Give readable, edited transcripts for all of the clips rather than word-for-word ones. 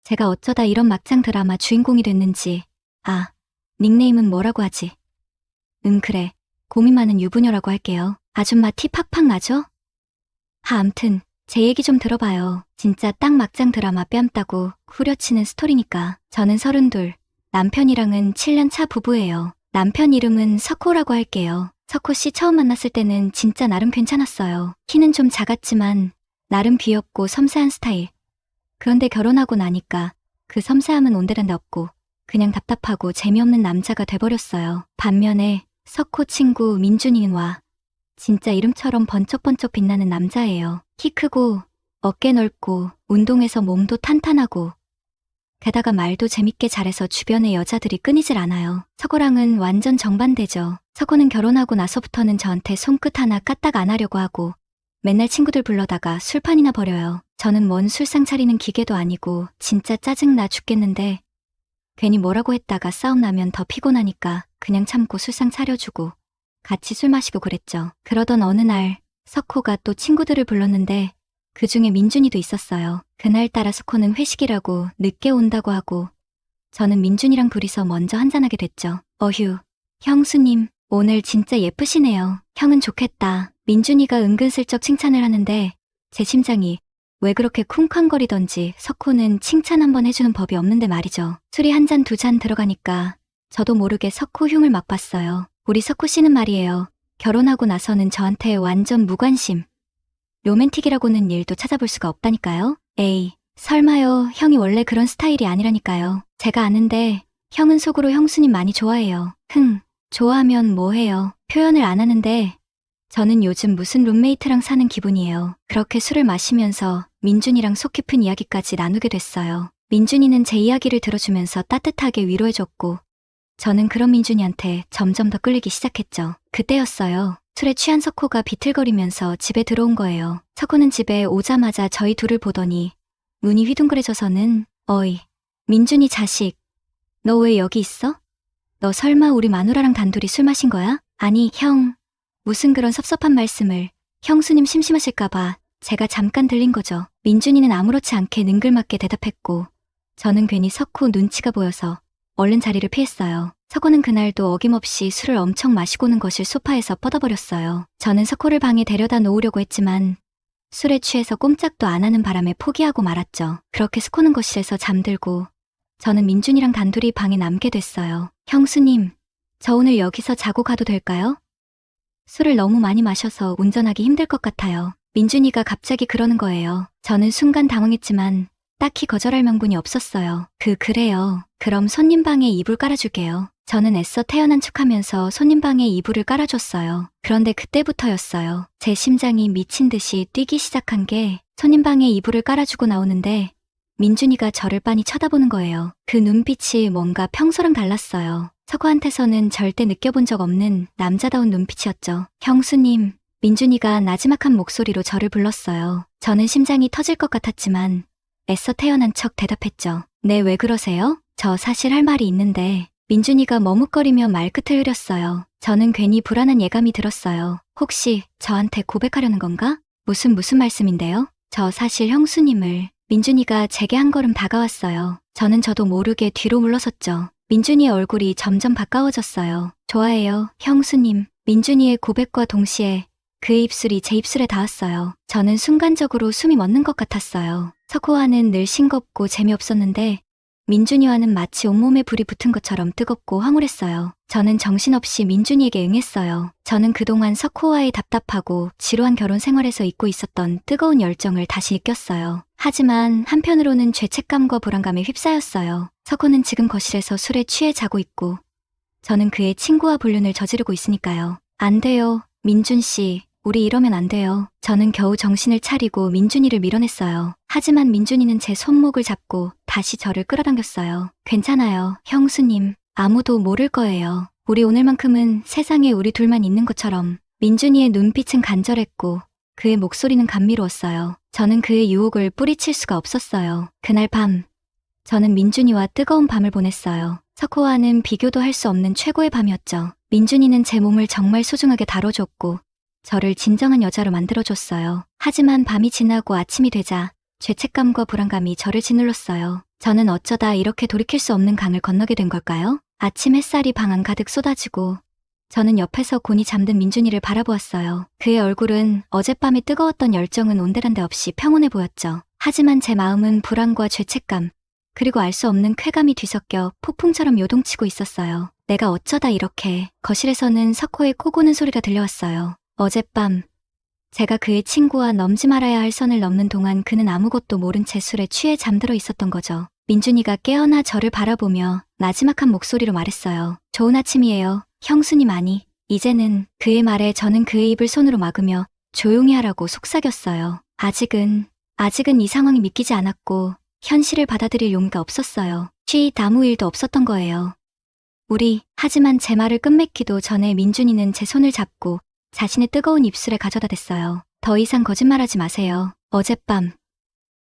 제가 어쩌다 이런 막장 드라마 주인공이 됐는지. 아, 닉네임은 뭐라고 하지? 그래. 고민 많은 유부녀라고 할게요. 아줌마 티 팍팍 나죠? 암튼 제 얘기 좀 들어봐요. 진짜 딱 막장 드라마 뺨 따고 후려치는 스토리니까. 저는 32, 남편이랑은 7년 차 부부예요. 남편 이름은 석호라고 할게요. 석호 씨 처음 만났을 때는 진짜 나름 괜찮았어요. 키는 좀 작았지만 나름 귀엽고 섬세한 스타일. 그런데 결혼하고 나니까 그 섬세함은 온데간데 없고 그냥 답답하고 재미없는 남자가 돼버렸어요. 반면에 석호 친구 민준이는 와. 진짜 이름처럼 번쩍번쩍 빛나는 남자예요. 키 크고 어깨 넓고 운동해서 몸도 탄탄하고 게다가 말도 재밌게 잘해서 주변의 여자들이 끊이질 않아요. 석호랑은 완전 정반대죠. 석호는 결혼하고 나서부터는 저한테 손끝 하나 까딱 안 하려고 하고 맨날 친구들 불러다가 술판이나 벌여요. 저는 뭔 술상 차리는 기계도 아니고 진짜 짜증나 죽겠는데 괜히 뭐라고 했다가 싸움 나면 더 피곤하니까 그냥 참고 술상 차려주고 같이 술 마시고 그랬죠. 그러던 어느 날 석호가 또 친구들을 불렀는데 그중에 민준이도 있었어요. 그날따라 석호는 회식이라고 늦게 온다고 하고 저는 민준이랑 둘이서 먼저 한잔하게 됐죠. 어휴, 형수님 오늘 진짜 예쁘시네요. 형은 좋겠다. 민준이가 은근슬쩍 칭찬을 하는데 제 심장이 왜 그렇게 쿵쾅거리던지 석호는 칭찬 한번 해주는 법이 없는데 말이죠. 술이 한 잔 두 잔 들어가니까 저도 모르게 석호 흉을 막 봤어요. 우리 석호 씨는 말이에요. 결혼하고 나서는 저한테 완전 무관심. 로맨틱이라고는 일도 찾아볼 수가 없다니까요. 에이, 설마요. 형이 원래 그런 스타일이 아니라니까요. 제가 아는데 형은 속으로 형수님 많이 좋아해요. 좋아하면 뭐해요. 표현을 안 하는데 저는 요즘 무슨 룸메이트랑 사는 기분이에요. 그렇게 술을 마시면서 민준이랑 속 깊은 이야기까지 나누게 됐어요. 민준이는 제 이야기를 들어주면서 따뜻하게 위로해줬고 저는 그런 민준이한테 점점 더 끌리기 시작했죠. 그때였어요. 술에 취한 석호가 비틀거리면서 집에 들어온 거예요. 석호는 집에 오자마자 저희 둘을 보더니 눈이 휘둥그레져서는 어이, 민준이 자식, 너 왜 여기 있어? 너 설마 우리 마누라랑 단둘이 술 마신 거야? 아니, 형, 무슨 그런 섭섭한 말씀을. 형수님 심심하실까봐 제가 잠깐 들린 거죠. 민준이는 아무렇지 않게 능글맞게 대답했고 저는 괜히 석호 눈치가 보여서 얼른 자리를 피했어요. 석호는 그날도 어김없이 술을 엄청 마시고 오는 것을 소파에서 뻗어버렸어요. 저는 석호를 방에 데려다 놓으려고 했지만 술에 취해서 꼼짝도 안 하는 바람에 포기하고 말았죠. 그렇게 석호는 거실에서 잠들고 저는 민준이랑 단둘이 방에 남게 됐어요. 형수님, 저 오늘 여기서 자고 가도 될까요? 술을 너무 많이 마셔서 운전하기 힘들 것 같아요. 민준이가 갑자기 그러는 거예요. 저는 순간 당황했지만 딱히 거절할 명분이 없었어요. 그래요. 그럼 손님 방에 이불 깔아줄게요. 저는 애써 태어난 척하면서 손님 방에 이불을 깔아줬어요. 그런데 그때부터였어요. 제 심장이 미친 듯이 뛰기 시작한 게 손님 방에 이불을 깔아주고 나오는데 민준이가 저를 빤히 쳐다보는 거예요. 그 눈빛이 뭔가 평소랑 달랐어요. 석호한테서는 절대 느껴본 적 없는 남자다운 눈빛이었죠. 형수님, 민준이가 나지막한 목소리로 저를 불렀어요. 저는 심장이 터질 것 같았지만 애써 태어난 척 대답했죠. 네, 왜 그러세요? 저 사실 할 말이 있는데. 민준이가 머뭇거리며 말끝을 흐렸어요. 저는 괜히 불안한 예감이 들었어요. 혹시 저한테 고백하려는 건가? 무슨 말씀인데요? 저 사실 형수님을. 민준이가 제게 한 걸음 다가왔어요. 저도 모르게 뒤로 물러섰죠. 민준이의 얼굴이 점점 가까워졌어요. 좋아해요, 형수님. 민준이의 고백과 동시에 그의 입술이 제 입술에 닿았어요. 저는 순간적으로 숨이 멎는 것 같았어요. 석호와는 늘 싱겁고 재미없었는데 민준이와는 마치 온몸에 불이 붙은 것처럼 뜨겁고 황홀했어요. 저는 정신없이 민준이에게 응했어요. 저는 그동안 석호와의 답답하고 지루한 결혼 생활에서 잊고 있었던 뜨거운 열정을 다시 느꼈어요. 하지만 한편으로는 죄책감과 불안감에 휩싸였어요. 석호는 지금 거실에서 술에 취해 자고 있고 저는 그의 친구와 불륜을 저지르고 있으니까요. 안 돼요, 민준 씨. 우리 이러면 안 돼요. 저는 겨우 정신을 차리고 민준이를 밀어냈어요. 하지만 민준이는 제 손목을 잡고 다시 저를 끌어당겼어요. 괜찮아요, 형수님. 아무도 모를 거예요. 우리 오늘만큼은 세상에 우리 둘만 있는 것처럼. 민준이의 눈빛은 간절했고 그의 목소리는 감미로웠어요. 저는 그의 유혹을 뿌리칠 수가 없었어요. 그날 밤, 저는 민준이와 뜨거운 밤을 보냈어요. 석호와는 비교도 할 수 없는 최고의 밤이었죠. 민준이는 제 몸을 정말 소중하게 다뤄줬고 저를 진정한 여자로 만들어줬어요. 하지만 밤이 지나고 아침이 되자 죄책감과 불안감이 저를 짓눌렀어요. 저는 어쩌다 이렇게 돌이킬 수 없는 강을 건너게 된 걸까요? 아침 햇살이 방 안 가득 쏟아지고 저는 옆에서 곤히 잠든 민준이를 바라보았어요. 그의 얼굴은 어젯밤에 뜨거웠던 열정은 온데간데 없이 평온해 보였죠. 하지만 제 마음은 불안과 죄책감, 그리고 알 수 없는 쾌감이 뒤섞여 폭풍처럼 요동치고 있었어요. 내가 어쩌다 이렇게. 거실에서는 석호의 코 고는 소리가 들려왔어요. 어젯밤 제가 그의 친구와 넘지 말아야 할 선을 넘는 동안 그는 아무것도 모른 채 술에 취해 잠들어 있었던 거죠. 민준이가 깨어나 저를 바라보며 나지막한 목소리로 말했어요. 좋은 아침이에요. 형수님 아니. 이제는 그의 말에 저는 그의 입을 손으로 막으며 조용히 하라고 속삭였어요. 아직은 이 상황이 믿기지 않았고 현실을 받아들일 용기가 없었어요. 아무 일도 없었던 거예요. 하지만 제 말을 끝맺기도 전에 민준이는 제 손을 잡고 자신의 뜨거운 입술에 가져다 댔어요. 더 이상 거짓말하지 마세요. 어젯밤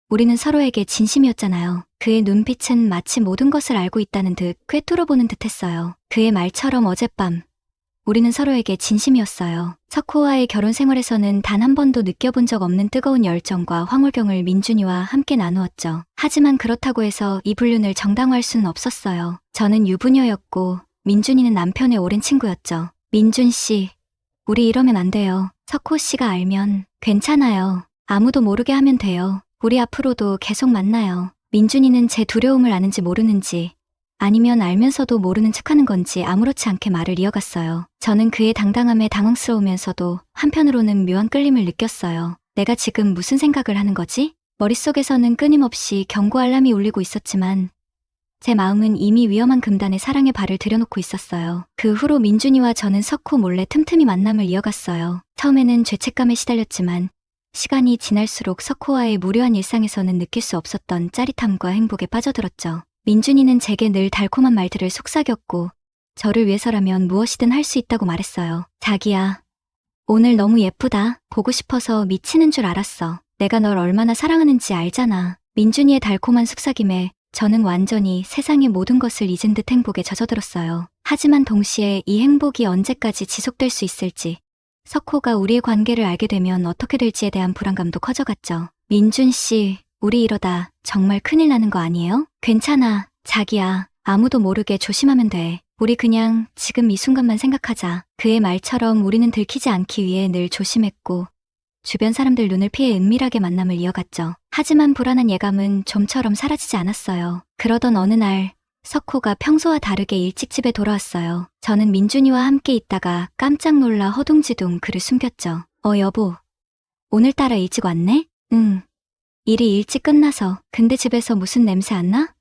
우리는 서로에게 진심이었잖아요. 그의 눈빛은 마치 모든 것을 알고 있다는 듯 꿰뚫어보는 듯했어요. 그의 말처럼 어젯밤 우리는 서로에게 진심이었어요. 석호와의 결혼 생활에서는 단 한 번도 느껴본 적 없는 뜨거운 열정과 황홀경을 민준이와 함께 나누었죠. 하지만 그렇다고 해서 이 불륜을 정당화할 수는 없었어요. 저는 유부녀였고 민준이는 남편의 오랜 친구였죠. 민준 씨, 우리 이러면 안 돼요. 석호 씨가 알면 괜찮아요. 아무도 모르게 하면 돼요. 우리 앞으로도 계속 만나요. 민준이는 제 두려움을 아는지 모르는지 아니면 알면서도 모르는 척하는 건지 아무렇지 않게 말을 이어갔어요. 저는 그의 당당함에 당황스러우면서도 한편으로는 묘한 끌림을 느꼈어요. 내가 지금 무슨 생각을 하는 거지? 머릿속에서는 끊임없이 경고 알람이 울리고 있었지만 제 마음은 이미 위험한 금단에 사랑의 발을 들여놓고 있었어요. 그 후로 민준이와 저는 석호 몰래 틈틈이 만남을 이어갔어요. 처음에는 죄책감에 시달렸지만 시간이 지날수록 석호와의 무료한 일상에서는 느낄 수 없었던 짜릿함과 행복에 빠져들었죠. 민준이는 제게 늘 달콤한 말들을 속삭였고 저를 위해서라면 무엇이든 할 수 있다고 말했어요. 자기야, 오늘 너무 예쁘다. 보고 싶어서 미치는 줄 알았어. 내가 널 얼마나 사랑하는지 알잖아. 민준이의 달콤한 속삭임에 저는 완전히 세상의 모든 것을 잊은 듯 행복에 젖어들었어요. 하지만 동시에 이 행복이 언제까지 지속될 수 있을지, 석호가 우리의 관계를 알게 되면 어떻게 될지에 대한 불안감도 커져갔죠. 민준 씨, 우리 이러다 정말 큰일 나는 거 아니에요? 괜찮아, 자기야. 아무도 모르게 조심하면 돼. 우리 그냥 지금 이 순간만 생각하자. 그의 말처럼 우리는 들키지 않기 위해 늘 조심했고 주변 사람들 눈을 피해 은밀하게 만남을 이어갔죠. 하지만 불안한 예감은 좀처럼 사라지지 않았어요. 그러던 어느 날 석호가 평소와 다르게 일찍 집에 돌아왔어요. 저는 민준이와 함께 있다가 깜짝 놀라 허둥지둥 그를 숨겼죠. 여보, 오늘따라 일찍 왔네? 응. 일이 일찍 끝나서. 근데 집에서 무슨 냄새 안 나?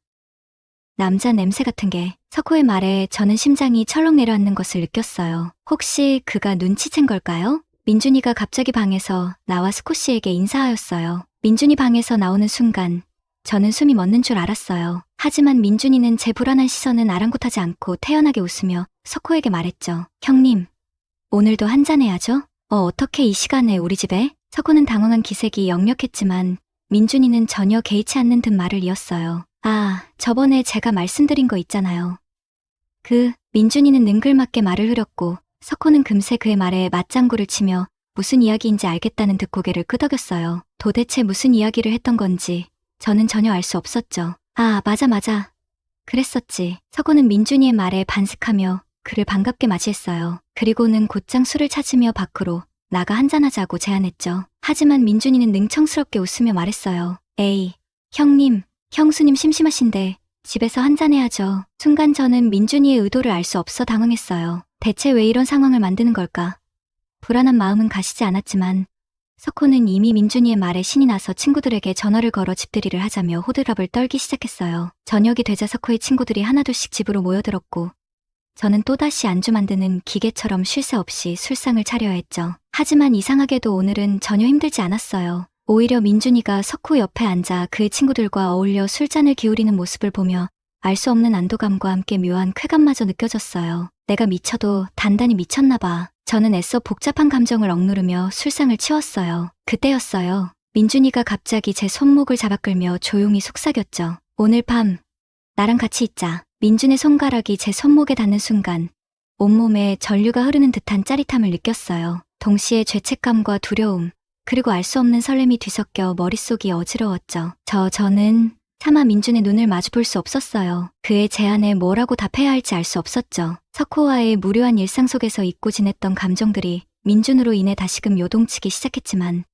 남자 냄새 같은 게. 석호의 말에 저는 심장이 철렁 내려앉는 것을 느꼈어요. 혹시 그가 눈치챈 걸까요? 민준이가 갑자기 방에서 나와 스코 씨에게 인사하였어요. 민준이 방에서 나오는 순간 저는 숨이 멎는 줄 알았어요. 하지만 민준이는 제 불안한 시선은 아랑곳하지 않고 태연하게 웃으며 석호에게 말했죠. 형님, 오늘도 한잔해야죠? 어떻게 이 시간에 우리 집에? 석호는 당황한 기색이 역력했지만 민준이는 전혀 개의치 않는 듯 말을 이었어요. 저번에 제가 말씀드린 거 있잖아요. 민준이는 능글맞게 말을 흐렸고 석호는 금세 그의 말에 맞장구를 치며 무슨 이야기인지 알겠다는 듯 고개를 끄덕였어요. 도대체 무슨 이야기를 했던 건지 저는 전혀 알 수 없었죠. 맞아. 그랬었지. 석호는 민준이의 말에 반색하며 그를 반갑게 맞이했어요. 그리고는 곧장 술을 찾으며 밖으로 나가 한잔하자고 제안했죠. 하지만 민준이는 능청스럽게 웃으며 말했어요. 에이, 형님, 형수님 심심하신데 집에서 한잔해야죠. 순간 저는 민준이의 의도를 알 수 없어 당황했어요. 대체 왜 이런 상황을 만드는 걸까? 불안한 마음은 가시지 않았지만 석호는 이미 민준이의 말에 신이 나서 친구들에게 전화를 걸어 집들이를 하자며 호들갑을 떨기 시작했어요. 저녁이 되자 석호의 친구들이 하나둘씩 집으로 모여들었고 저는 또다시 안주 만드는 기계처럼 쉴 새 없이 술상을 차려야 했죠. 하지만 이상하게도 오늘은 전혀 힘들지 않았어요. 오히려 민준이가 석호 옆에 앉아 그의 친구들과 어울려 술잔을 기울이는 모습을 보며 알 수 없는 안도감과 함께 묘한 쾌감마저 느껴졌어요. 내가 미쳐도 단단히 미쳤나 봐. 저는 애써 복잡한 감정을 억누르며 술상을 치웠어요. 그때였어요. 민준이가 갑자기 제 손목을 잡아 끌며 조용히 속삭였죠. 오늘 밤 나랑 같이 있자. 민준의 손가락이 제 손목에 닿는 순간 온몸에 전류가 흐르는 듯한 짜릿함을 느꼈어요. 동시에 죄책감과 두려움, 그리고 알 수 없는 설렘이 뒤섞여 머릿속이 어지러웠죠. 저는 차마 민준의 눈을 마주 볼 수 없었어요. 그의 제안에 뭐라고 답해야 할지 알 수 없었죠. 석호와의 무료한 일상 속에서 잊고 지냈던 감정들이 민준으로 인해 다시금 요동치기 시작했지만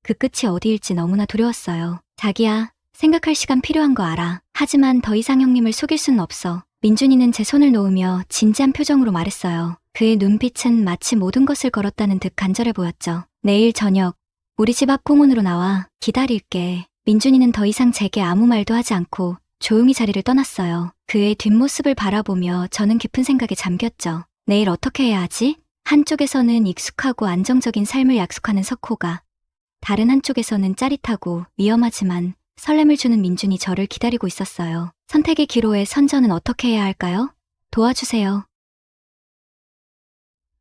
그 끝이 어디일지 너무나 두려웠어요. 자기야, 생각할 시간 필요한 거 알아. 하지만 더 이상 형님을 속일 수는 없어. 민준이는 제 손을 놓으며 진지한 표정으로 말했어요. 그의 눈빛은 마치 모든 것을 걸었다는 듯 간절해 보였죠. 내일 저녁 우리 집 앞 공원으로 나와. 기다릴게. 민준이는 더 이상 제게 아무 말도 하지 않고 조용히 자리를 떠났어요. 그의 뒷모습을 바라보며 저는 깊은 생각에 잠겼죠. 내일 어떻게 해야 하지? 한쪽에서는 익숙하고 안정적인 삶을 약속하는 석호가, 다른 한쪽에서는 짜릿하고 위험하지만 설렘을 주는 민준이 저를 기다리고 있었어요. 선택의 기로에 선 저는 어떻게 해야 할까요? 도와주세요.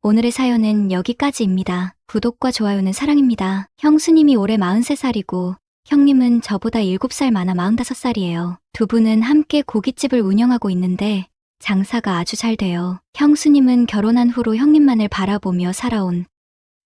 오늘의 사연은 여기까지입니다. 구독과 좋아요는 사랑입니다. 형수님이 올해 43살이고 형님은 저보다 7살 많아 45살이에요. 두 분은 함께 고깃집을 운영하고 있는데 장사가 아주 잘 돼요. 형수님은 결혼한 후로 형님만을 바라보며 살아온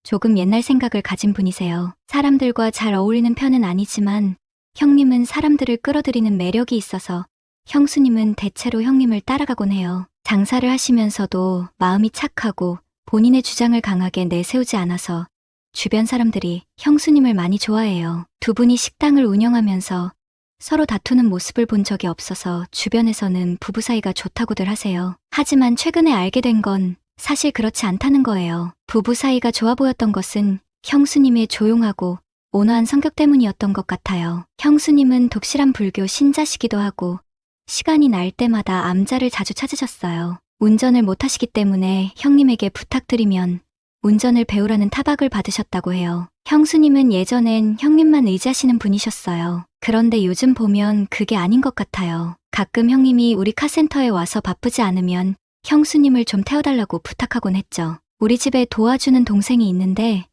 조금 옛날 생각을 가진 분이세요. 사람들과 잘 어울리는 편은 아니지만 형님은 사람들을 끌어들이는 매력이 있어서 형수님은 대체로 형님을 따라가곤 해요. 장사를 하시면서도 마음이 착하고 본인의 주장을 강하게 내세우지 않아서 주변 사람들이 형수님을 많이 좋아해요. 두 분이 식당을 운영하면서 서로 다투는 모습을 본 적이 없어서 주변에서는 부부 사이가 좋다고들 하세요. 하지만 최근에 알게 된 건 사실 그렇지 않다는 거예요. 부부 사이가 좋아 보였던 것은 형수님의 조용하고 온화한 성격 때문이었던 것 같아요. 형수님은 독실한 불교 신자시기도 하고 시간이 날 때마다 암자를 자주 찾으셨어요. 운전을 못하시기 때문에 형님에게 부탁드리면 운전을 배우라는 타박을 받으셨다고 해요. 형수님은 예전엔 형님만 의지하시는 분이셨어요. 그런데 요즘 보면 그게 아닌 것 같아요. 가끔 형님이 우리 카센터에 와서 바쁘지 않으면 형수님을 좀 태워달라고 부탁하곤 했죠. 우리 집에 도와주는 동생이 있는데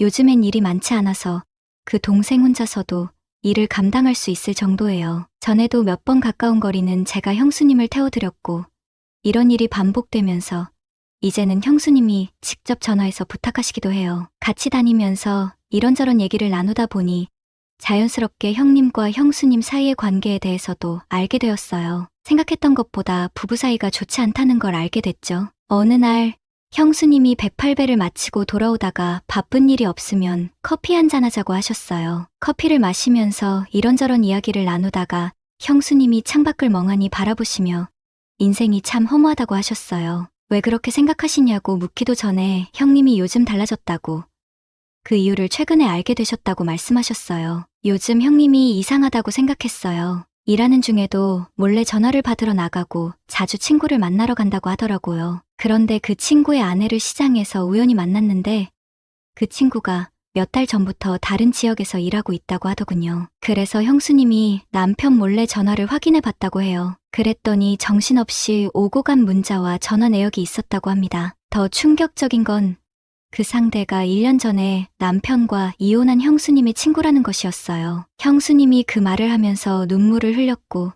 요즘엔 일이 많지 않아서 그 동생 혼자서도 일을 감당할 수 있을 정도예요. 전에도 몇 번 가까운 거리는 제가 형수님을 태워드렸고 이런 일이 반복되면서 이제는 형수님이 직접 전화해서 부탁하시기도 해요. 같이 다니면서 이런저런 얘기를 나누다 보니 자연스럽게 형님과 형수님 사이의 관계에 대해서도 알게 되었어요. 생각했던 것보다 부부 사이가 좋지 않다는 걸 알게 됐죠. 어느 날 형수님이 108배를 마치고 돌아오다가 바쁜 일이 없으면 커피 한잔 하자고 하셨어요. 커피를 마시면서 이런저런 이야기를 나누다가 형수님이 창밖을 멍하니 바라보시며 인생이 참 허무하다고 하셨어요. 왜 그렇게 생각하시냐고 묻기도 전에 형님이 요즘 달라졌다고, 그 이유를 최근에 알게 되셨다고 말씀하셨어요. 요즘 형님이 이상하다고 생각했어요. 일하는 중에도 몰래 전화를 받으러 나가고 자주 친구를 만나러 간다고 하더라고요. 그런데 그 친구의 아내를 시장에서 우연히 만났는데 그 친구가 몇 달 전부터 다른 지역에서 일하고 있다고 하더군요. 그래서 형수님이 남편 몰래 전화를 확인해 봤다고 해요. 그랬더니 정신없이 오고 간 문자와 전화 내역이 있었다고 합니다. 더 충격적인 건 그 상대가 1년 전에 남편과 이혼한 형수님의 친구라는 것이었어요. 형수님이 그 말을 하면서 눈물을 흘렸고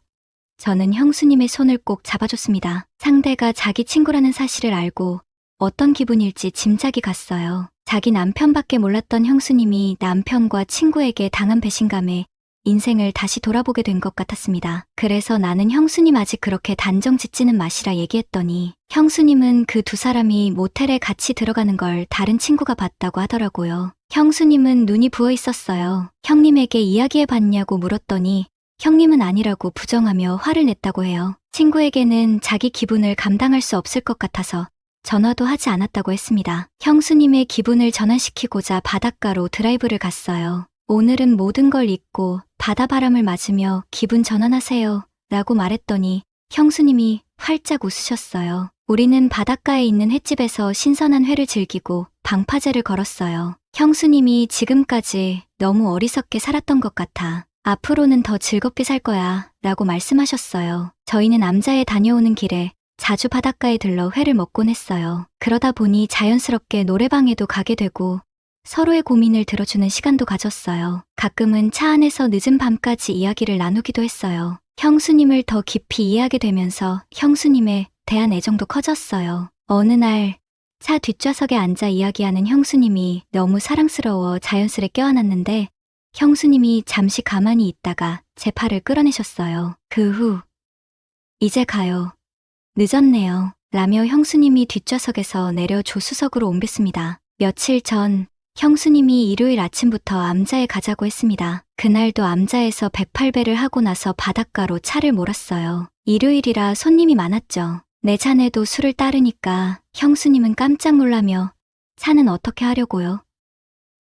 저는 형수님의 손을 꼭 잡아줬습니다. 상대가 자기 친구라는 사실을 알고 어떤 기분일지 짐작이 갔어요. 자기 남편밖에 몰랐던 형수님이 남편과 친구에게 당한 배신감에 인생을 다시 돌아보게 된 것 같았습니다. 그래서 나는 형수님 아직 그렇게 단정 짓지는 마시라 얘기했더니 형수님은 그 두 사람이 모텔에 같이 들어가는 걸 다른 친구가 봤다고 하더라고요. 형수님은 눈이 부어 있었어요. 형님에게 이야기해봤냐고 물었더니 형님은 아니라고 부정하며 화를 냈다고 해요. 친구에게는 자기 기분을 감당할 수 없을 것 같아서 전화도 하지 않았다고 했습니다. 형수님의 기분을 전환시키고자 바닷가로 드라이브를 갔어요. 오늘은 모든 걸 잊고 바다바람을 맞으며 기분 전환하세요 라고 말했더니 형수님이 활짝 웃으셨어요. 우리는 바닷가에 있는 횟집에서 신선한 회를 즐기고 방파제를 걸었어요. 형수님이 지금까지 너무 어리석게 살았던 것 같아. 앞으로는 더 즐겁게 살 거야 라고 말씀하셨어요. 저희는 암자에 다녀오는 길에 자주 바닷가에 들러 회를 먹곤 했어요. 그러다 보니 자연스럽게 노래방에도 가게 되고 서로의 고민을 들어주는 시간도 가졌어요. 가끔은 차 안에서 늦은 밤까지 이야기를 나누기도 했어요. 형수님을 더 깊이 이해하게 되면서 형수님에 대한 애정도 커졌어요. 어느 날 차 뒷좌석에 앉아 이야기하는 형수님이 너무 사랑스러워 자연스레 껴안았는데 형수님이 잠시 가만히 있다가 제 팔을 끌어내셨어요. 그 후 이제 가요. 늦었네요. 라며 형수님이 뒷좌석에서 내려 조수석으로 옮겼습니다. 며칠 전 형수님이 일요일 아침부터 암자에 가자고 했습니다. 그날도 암자에서 108배를 하고 나서 바닷가로 차를 몰았어요. 일요일이라 손님이 많았죠. 내 자네도 술을 따르니까 형수님은 깜짝 놀라며 차는 어떻게 하려고요?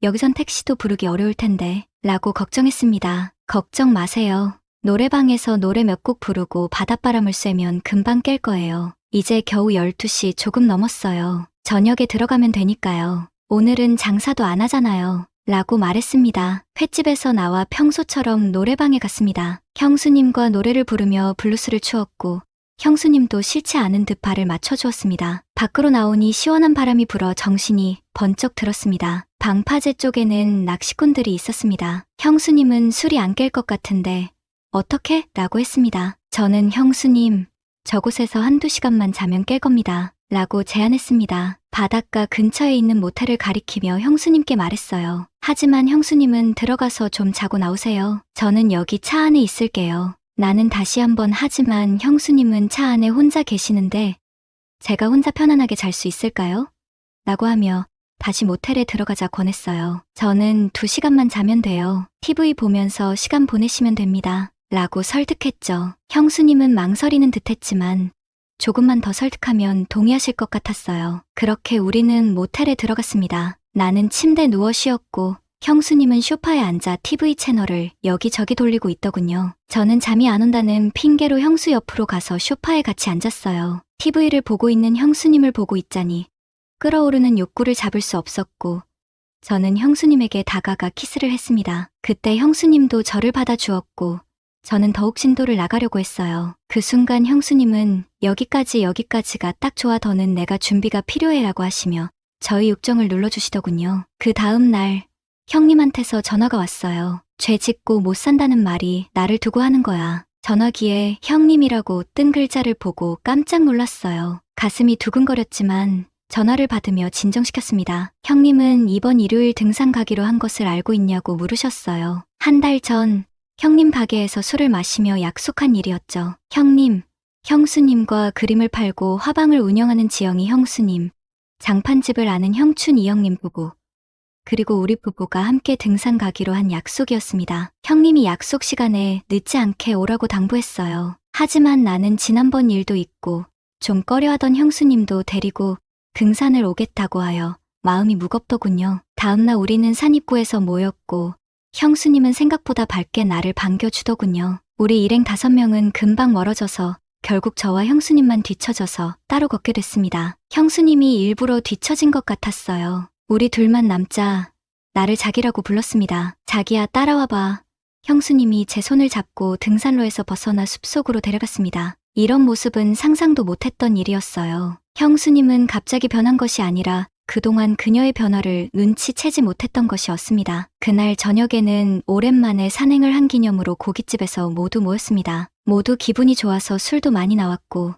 여기선 택시도 부르기 어려울 텐데 라고 걱정했습니다. 걱정 마세요. 노래방에서 노래 몇 곡 부르고 바닷바람을 쐬면 금방 깰 거예요. 이제 겨우 12시 조금 넘었어요. 저녁에 들어가면 되니까요. 오늘은 장사도 안 하잖아요. 라고 말했습니다. 횟집에서 나와 평소처럼 노래방에 갔습니다. 형수님과 노래를 부르며 블루스를 추었고 형수님도 싫지 않은 듯 발을 맞춰주었습니다. 밖으로 나오니 시원한 바람이 불어 정신이 번쩍 들었습니다. 방파제 쪽에는 낚시꾼들이 있었습니다. 형수님은 술이 안 깰 것 같은데 어떻게? 라고 했습니다. 저는 형수님, 저곳에서 한두 시간만 자면 깰 겁니다. 라고 제안했습니다. 바닷가 근처에 있는 모텔을 가리키며 형수님께 말했어요. 하지만 형수님은 들어가서 좀 자고 나오세요. 저는 여기 차 안에 있을게요. 나는 다시 한번 하지만 형수님은 차 안에 혼자 계시는데 제가 혼자 편안하게 잘 수 있을까요? 라고 하며 다시 모텔에 들어가자 권했어요. 저는 2시간만 자면 돼요. TV 보면서 시간 보내시면 됩니다. 라고 설득했죠. 형수님은 망설이는 듯했지만 조금만 더 설득하면 동의하실 것 같았어요. 그렇게 우리는 모텔에 들어갔습니다. 나는 침대에 누워 쉬었고 형수님은 소파에 앉아 TV 채널을 여기저기 돌리고 있더군요. 저는 잠이 안 온다는 핑계로 형수 옆으로 가서 소파에 같이 앉았어요. TV를 보고 있는 형수님을 보고 있자니 끓어오르는 욕구를 잡을 수 없었고 저는 형수님에게 다가가 키스를 했습니다. 그때 형수님도 저를 받아주었고 저는 더욱 진도를 나가려고 했어요. 그 순간 형수님은 여기까지가 딱 좋아, 더는 내가 준비가 필요해 라고 하시며 저의 욕정을 눌러주시더군요. 그 다음 날 형님한테서 전화가 왔어요. 죄 짓고 못 산다는 말이 나를 두고 하는 거야. 전화기에 형님이라고 뜬 글자를 보고 깜짝 놀랐어요. 가슴이 두근거렸지만 전화를 받으며 진정시켰습니다. 형님은 이번 일요일 등산 가기로 한 것을 알고 있냐고 물으셨어요. 한 달 전 형님 가게에서 술을 마시며 약속한 일이었죠. 형님, 형수님과 그림을 팔고 화방을 운영하는 지영이 형수님, 장판집을 아는 형춘 이형님 부부, 그리고 우리 부부가 함께 등산 가기로 한 약속이었습니다. 형님이 약속 시간에 늦지 않게 오라고 당부했어요. 하지만 나는 지난번 일도 있고 좀 꺼려하던 형수님도 데리고 등산을 오겠다고 하여 마음이 무겁더군요. 다음날 우리는 산 입구에서 모였고 형수님은 생각보다 밝게 나를 반겨주더군요. 우리 일행 5명은 금방 멀어져서 결국 저와 형수님만 뒤처져서 따로 걷게 됐습니다. 형수님이 일부러 뒤처진 것 같았어요. 우리 둘만 남자 나를 자기라고 불렀습니다. 자기야, 따라와봐. 형수님이 제 손을 잡고 등산로에서 벗어나 숲속으로 데려갔습니다. 이런 모습은 상상도 못했던 일이었어요. 형수님은 갑자기 변한 것이 아니라 그동안 그녀의 변화를 눈치채지 못했던 것이었습니다. 그날 저녁에는 오랜만에 산행을 한 기념으로 고깃집에서 모두 모였습니다. 모두 기분이 좋아서 술도 많이 나왔고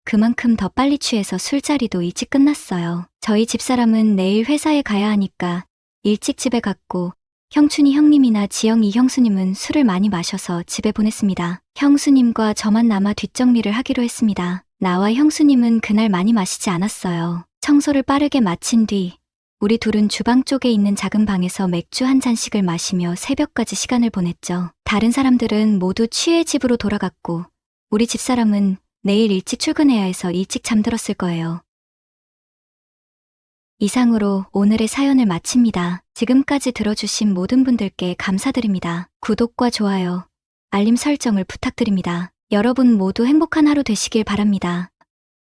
그만큼 더 빨리 취해서 술자리도 일찍 끝났어요. 저희 집사람은 내일 회사에 가야 하니까 일찍 집에 갔고 형춘이 형님이나 지영이 형수님은 술을 많이 마셔서 집에 보냈습니다. 형수님과 저만 남아 뒷정리를 하기로 했습니다. 나와 형수님은 그날 많이 마시지 않았어요. 청소를 빠르게 마친 뒤 우리 둘은 주방 쪽에 있는 작은 방에서 맥주 한 잔씩을 마시며 새벽까지 시간을 보냈죠. 다른 사람들은 모두 취해 집으로 돌아갔고 우리 집사람은 내일 일찍 출근해야 해서 일찍 잠들었을 거예요. 이상으로 오늘의 사연을 마칩니다. 지금까지 들어주신 모든 분들께 감사드립니다. 구독과 좋아요, 알림 설정을 부탁드립니다. 여러분 모두 행복한 하루 되시길 바랍니다.